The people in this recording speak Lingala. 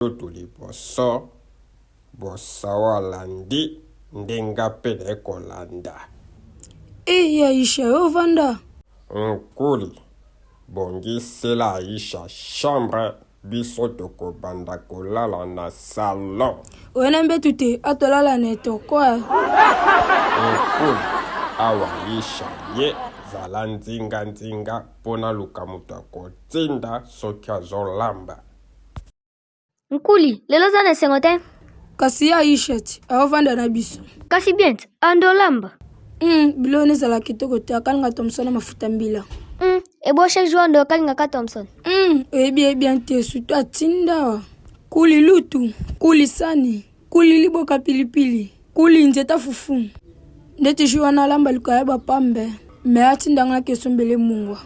Tuli boso walandi ndenga pele kolanda. Ya Aisha ovanda. Nkuli bongisela Aisha chambre biso toko banda kolala na salon. Wena mbetu te atolala neto kwa. Nkuli awa Aisha ye zala nzinga pona luka mutu akotinda soki azolamba. Nkuli, lelo zane sengote? Kasi ya Aisha ti ovanda na biso. Kasi bient, ando lamba? Bilone zala kitoko te akalinga Thompson na mafuta mbila. Ebo chaque jour ando kalinga ka Thompson. Bien te suto atinda. Kuli lutu, kuli sani, kuli liboka pilipili, kuli nzeta fufu. Ndeti juana lamba lukaya bapambe. Me atinda nga kesombele mungwa.